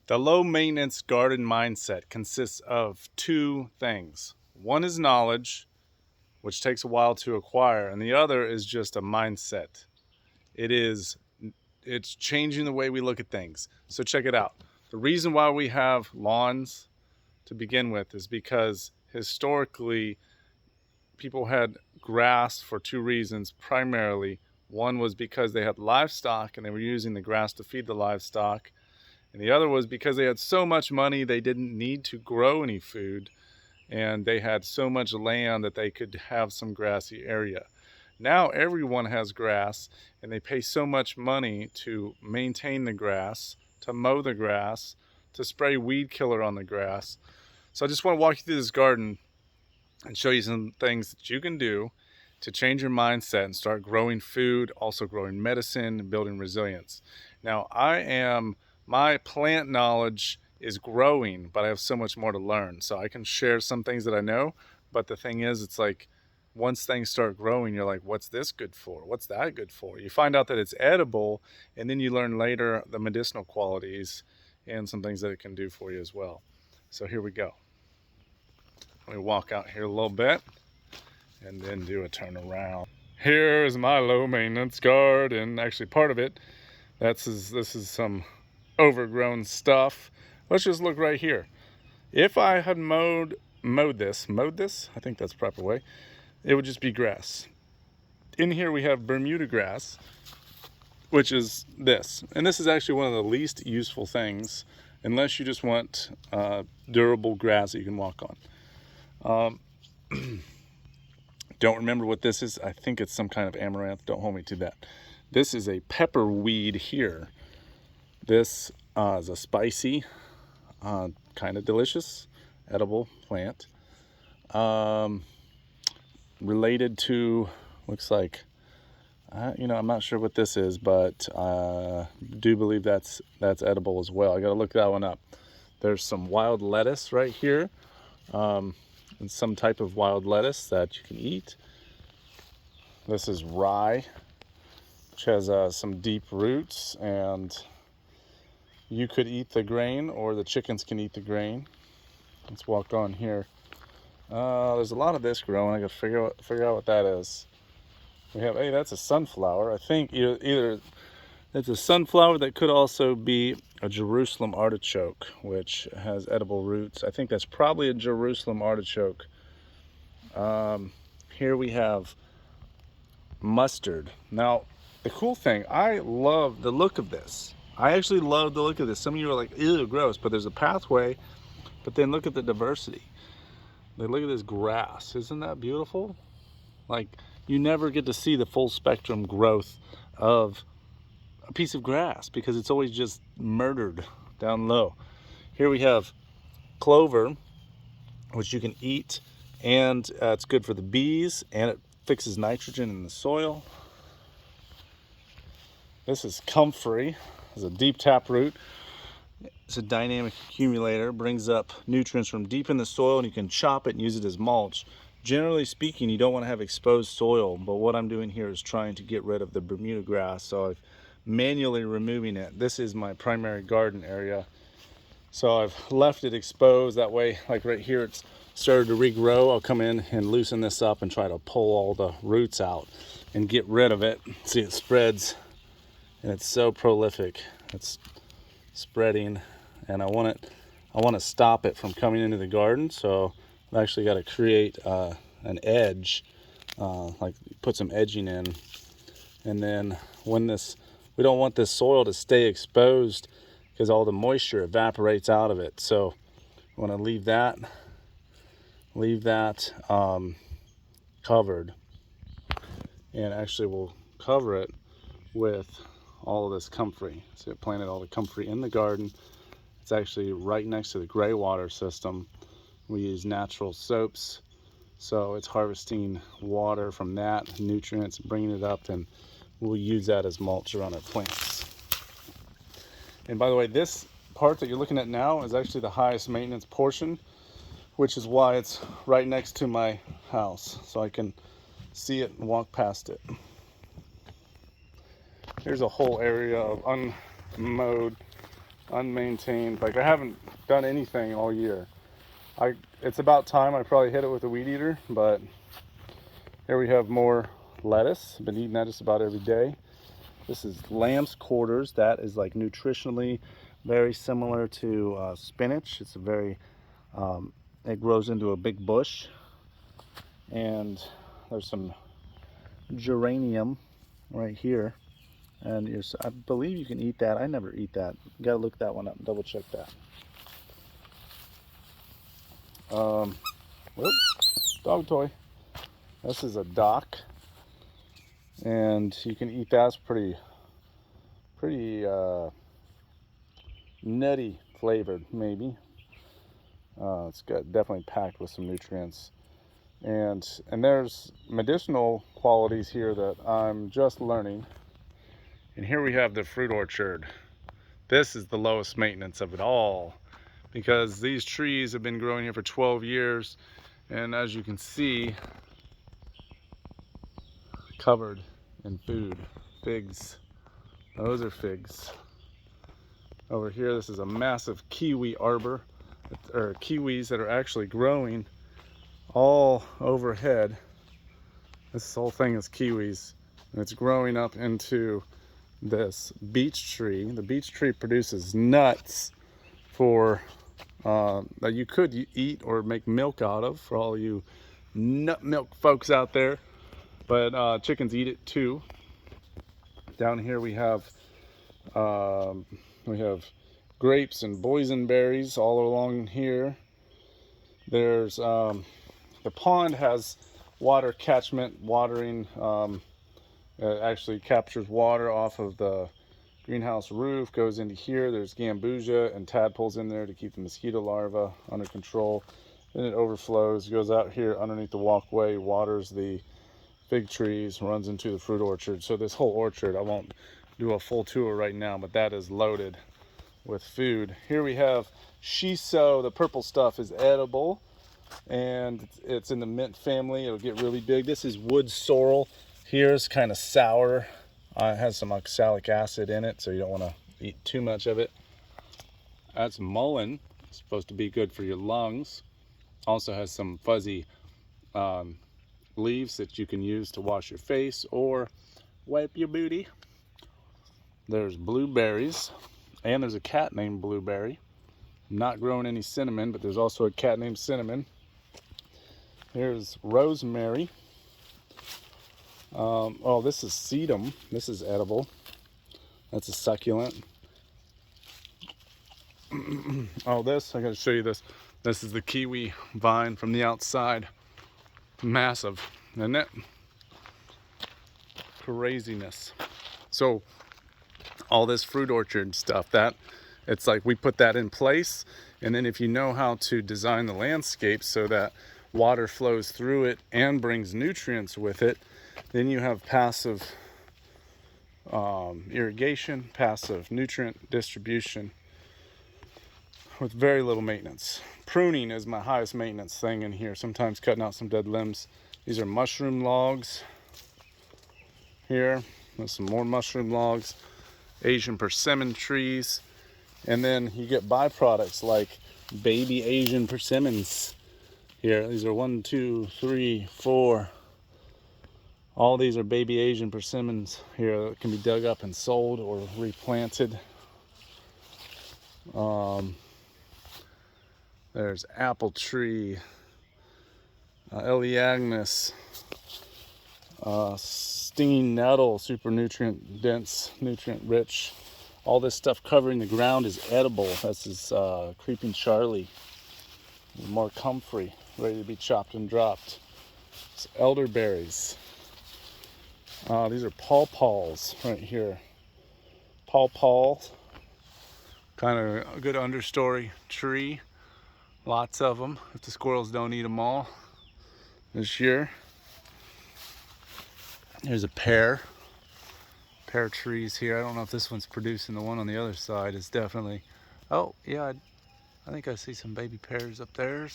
The low maintenance garden mindset consists of two things. One is knowledge, which takes a while to acquire, and the other is just a mindset. It is it's changing the way we look at things. So check it out. The reason why we have lawns to begin with is because historically people had grass for two reasons primarily. One was because they had livestock and they were using the grass to feed the livestock. And the other was because they had so much money they didn't need to grow any food, and they had so much land that they could have some grassy area. Now everyone has grass, and they pay so much money to maintain the grass, to mow the grass, to spray weed killer on the grass. So I just want to walk you through this garden and show you some things that you can do to change your mindset and start growing food, also growing medicine, building resilience. Now my plant knowledge is growing, but I have so much more to learn. So I can share some things that I know, but the thing is, it's like once things start growing, you're like, what's this good for? What's that good for? You find out that it's edible, and then you learn later the medicinal qualities and some things that it can do for you as well. So here we go. Let me walk out here a little bit and then do a turn around. Here's my low maintenance garden. Actually, part of it, this is some overgrown stuff. Let's just look right here. If I had mowed this, I think that's the proper way, it would just be grass. In here we have Bermuda grass, which is this. And this is actually one of the least useful things, unless you just want durable grass that you can walk on. Don't remember what this is. I think it's some kind of amaranth. Don't hold me to that. This is a pepper weed here. This is a spicy, kind of delicious, edible plant. Related to, looks like, I'm not sure what this is, but I do believe that's edible as well. I got to look that one up. There's some wild lettuce right here, and some type of wild lettuce that you can eat. This is rye, which has some deep roots, and you could eat the grain, or the chickens can eat the grain. Let's walk on here. There's a lot of this growing. I gotta figure out what that is. We have, hey, that's a sunflower. I think either it's a sunflower that could also be a Jerusalem artichoke, which has edible roots. I think that's probably a Jerusalem artichoke. Here we have mustard. Now, the cool thing, I love the look of this. I actually love the look of this. Some of you are like, ew, gross, but there's a pathway. But then look at the diversity. Look at this grass. Isn't that beautiful? Like, you never get to see the full spectrum growth of a piece of grass because it's always just murdered down low. Here we have clover, which you can eat, and it's good for the bees, and it fixes nitrogen in the soil. This is comfrey. It's a deep taproot. It's a dynamic accumulator, brings up nutrients from deep in the soil, and you can chop it and use it as mulch. Generally speaking, you don't want to have exposed soil, but what I'm doing here is trying to get rid of the Bermuda grass, so I'm manually removing it. This is my primary garden area, so I've left it exposed. That way, like right here, it's started to regrow. I'll come in and loosen this up and try to pull all the roots out and get rid of it. See, it spreads, and it's so prolific. It's spreading, and I want to stop it from coming into the garden, so I've actually got to create an edge, like put some edging in, and then we don't want this soil to stay exposed because all the moisture evaporates out of it. So I want to leave that covered, and actually we'll cover it with all of this comfrey. So I planted all the comfrey in the garden. It's actually right next to the gray water system. We use natural soaps, so it's harvesting water from that, nutrients, bringing it up, and we'll use that as mulch around our plants. And by the way, this part that you're looking at now is actually the highest maintenance portion, which is why it's right next to my house, so I can see it and walk past it. Here's a whole area of unmowed unmaintained. Like I haven't done anything all year. It's about time I probably hit it with a weed eater, but here we have more lettuce. I've been eating that just about every day. This is lamb's quarters. That is like nutritionally very similar to spinach. It's a very, it grows into a big bush. And there's some geranium right here. And I believe you can eat that. I never eat that. You gotta look that one up and double check that. Whoops, dog toy. This is a dock, and you can eat that. It's pretty nutty flavored, maybe. It's got definitely packed with some nutrients, and there's medicinal qualities here that I'm just learning. And here we have the fruit orchard. This is the lowest maintenance of it all, because these trees have been growing here for 12 years, and as you can see, covered in food. Figs. Those are figs. Over here, this is a massive kiwi arbor, or kiwis that are actually growing all overhead. This whole thing is kiwis, and it's growing up into this beech tree. The beech tree produces nuts for that you could eat or make milk out of, for all you nut milk folks out there. But chickens eat it too. Down here we have grapes and boysenberries all along here. There's the pond has water catchment watering. It actually captures water off of the greenhouse roof, goes into here. There's gambusia and tadpoles in there to keep the mosquito larvae under control. Then it overflows, goes out here underneath the walkway, waters the fig trees, runs into the fruit orchard. So this whole orchard, I won't do a full tour right now, but that is loaded with food. Here we have shiso. The purple stuff is edible, and it's in the mint family. It'll get really big. This is wood sorrel. Here's kind of sour. It has some oxalic acid in it, so you don't want to eat too much of it. That's mullein. It's supposed to be good for your lungs. Also has some fuzzy leaves that you can use to wash your face or wipe your booty. There's blueberries, and there's a cat named Blueberry. I'm not growing any cinnamon, but there's also a cat named Cinnamon. Here's rosemary. Oh, this is sedum. This is edible. That's a succulent. Oh, this, I gotta show you this. This is the kiwi vine from the outside. Massive, isn't it? Craziness. So all this fruit orchard stuff, that it's like we put that in place, and then if you know how to design the landscape so that water flows through it and brings nutrients with it, then you have passive irrigation, passive nutrient distribution with very little maintenance. Pruning is my highest maintenance thing in here, sometimes cutting out some dead limbs. These are mushroom logs here. There's some more mushroom logs, Asian persimmon trees, and then you get byproducts like baby Asian persimmons here. These are 1, 2, 3, 4. All these are baby Asian persimmons here that can be dug up and sold or replanted. There's apple tree, Eleagnus, stinging nettle, super nutrient dense, nutrient rich. All this stuff covering the ground is edible. This is creeping Charlie, more comfrey, ready to be chopped and dropped. It's elderberries. These are pawpaws right here. Pawpaws, kind of a good understory tree. Lots of them, if the squirrels don't eat them all this year. There's a pear trees here. I don't know if this one's producing. The one on the other side is definitely, oh yeah, I think I see some baby pears up there.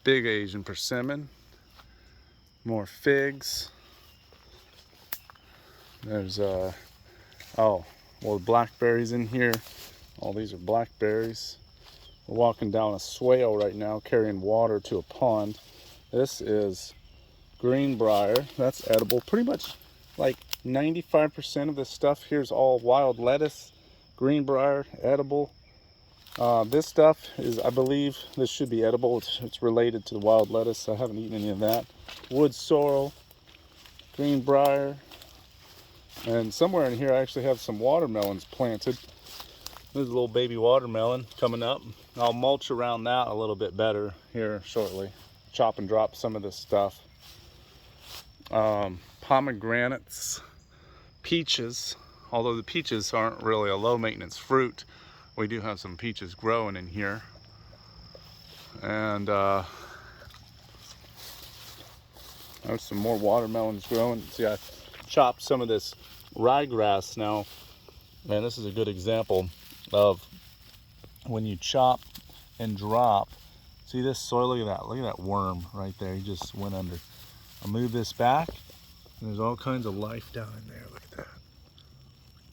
Big Asian persimmon, more figs. There's oh, well, blackberries in here. All these are blackberries. We're walking down a swale right now, carrying water to a pond. This is greenbrier. That's edible. Pretty much like 95% of this stuff here is all wild lettuce, greenbrier, edible. This stuff is, I believe, this should be edible. It's related to the wild lettuce. I haven't eaten any of that. Wood sorrel, greenbrier, and somewhere in here I actually have some watermelons planted. There's a little baby watermelon coming up. I'll mulch around that a little bit better here shortly. Chop and drop some of this stuff. Pomegranates, peaches. Although the peaches aren't really a low maintenance fruit, we do have some peaches growing in here. And there's some more watermelons growing. See, I chopped some of this ryegrass now. Man, this is a good example of when you chop and drop. See this soil? Look at that worm right there. He just went under. I'll move this back, and there's all kinds of life down in there. Look at that.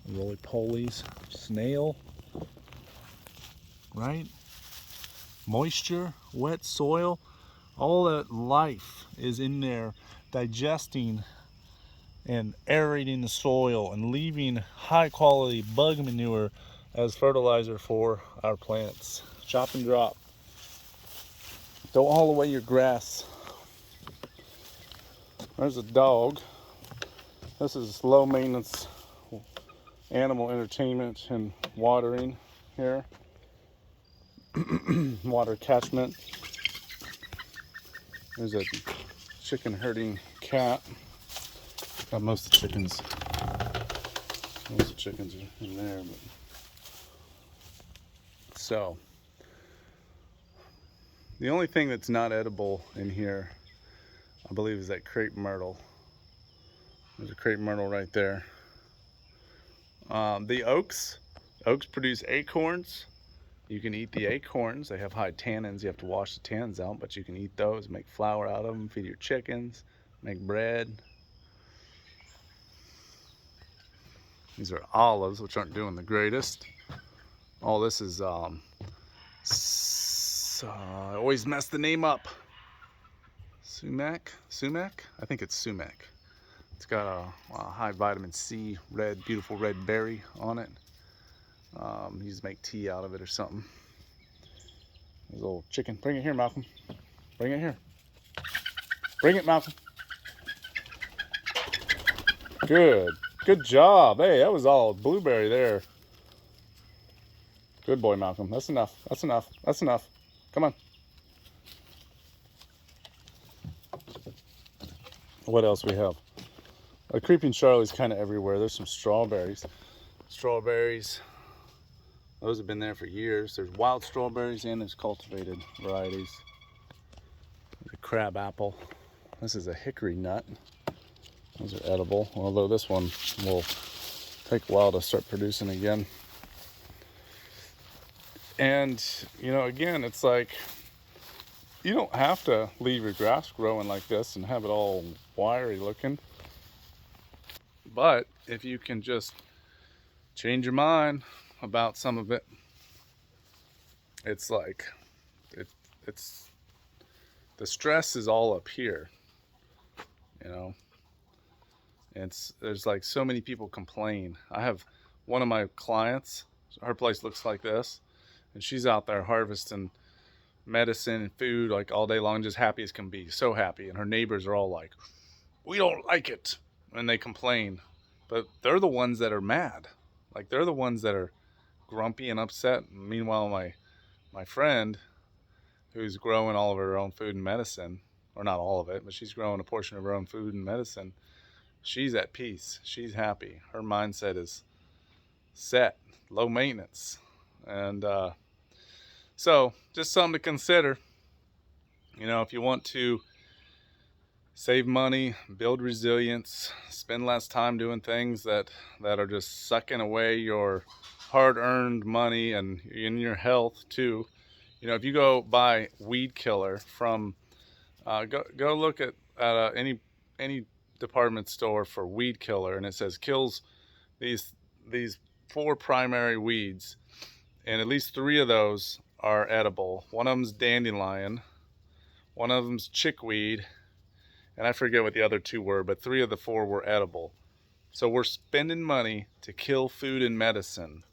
Roly-polies, snail, right? Moisture, wet soil, all that life is in there digesting and aerating the soil and leaving high quality bug manure as fertilizer for our plants. Chop and drop. Don't haul away your grass. There's a dog. This is low maintenance animal entertainment and watering here. Water catchment. There's a chicken herding cat. Got most of the chickens. Most of the chickens are in there. But... So, the only thing that's not edible in here, I believe, is that crepe myrtle. There's a crepe myrtle right there. The oaks produce acorns. You can eat the acorns. They have high tannins. You have to wash the tannins out, but you can eat those, make flour out of them, feed your chickens, make bread. These are olives, which aren't doing the greatest. All this is, I always mess the name up. Sumac? I think it's sumac. It's got a high vitamin C, beautiful red berry on it. You just make tea out of it or something. There's a little chicken. Bring it here, Malcolm. Bring it here. Bring it, Malcolm. Good job. Hey, that was all blueberry there. Good boy, Malcolm. That's enough. That's enough. That's enough. Come on. What else we have? Creeping Charlie's kind of everywhere. There's some strawberries. Those have been there for years. There's wild strawberries and there's cultivated varieties. There's a crab apple. This is a hickory nut. Those are edible, although this one will take a while to start producing again. And, you know, again, it's like, you don't have to leave your grass growing like this and have it all wiry looking. But if you can just change your mind about some of it, it's like, it's the stress is all up here, you know. There's like so many people complain. I have one of my clients, her place looks like this, and she's out there harvesting medicine and food like all day long, just happy as can be, so happy. And her neighbors are all like, we don't like it, and they complain. But they're the ones that are mad. Like, they're the ones that are grumpy and upset. Meanwhile, my friend, who's growing all of her own food and medicine, or not all of it, but she's growing a portion of her own food and medicine, she's at peace. She's happy. Her mindset is set, low maintenance. And so just something to consider. You know, if you want to save money, build resilience, spend less time doing things that are just sucking away your hard-earned money and in your health too. You know, if you go buy weed killer from, go look at any department store for weed killer, and it says kills these 4 primary weeds, and at least 3 of those are edible. One of them's dandelion, one of them's chickweed, and I forget what the other 2 were, but 3 of the 4 were edible. So we're spending money to kill food and medicine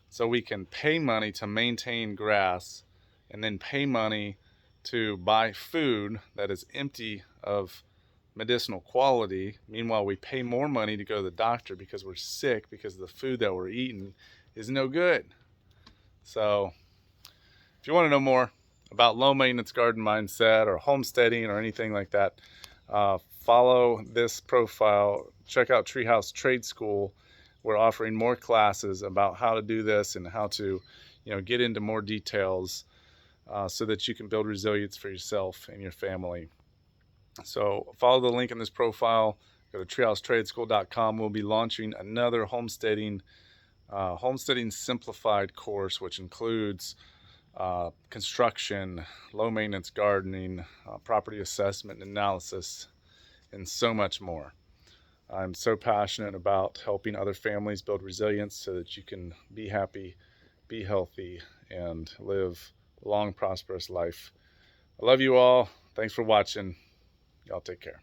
so we can pay money to maintain grass, and then pay money to buy food that is empty of medicinal quality. Meanwhile, we pay more money to go to the doctor because we're sick because the food that we're eating is no good. So if you want to know more about low maintenance garden mindset or homesteading or anything like that, follow this profile. Check out Treehouse Trade School. We're offering more classes about how to do this and how to, get into more details so that you can build resilience for yourself and your family. So follow the link in this profile. Go to treehousetradeschool.com. We'll be launching another homesteading simplified course, which includes construction, low maintenance gardening, property assessment and analysis, and so much more. I'm so passionate about helping other families build resilience so that you can be happy, be healthy, and live a long, prosperous life. I love you all. Thanks for watching. Y'all take care.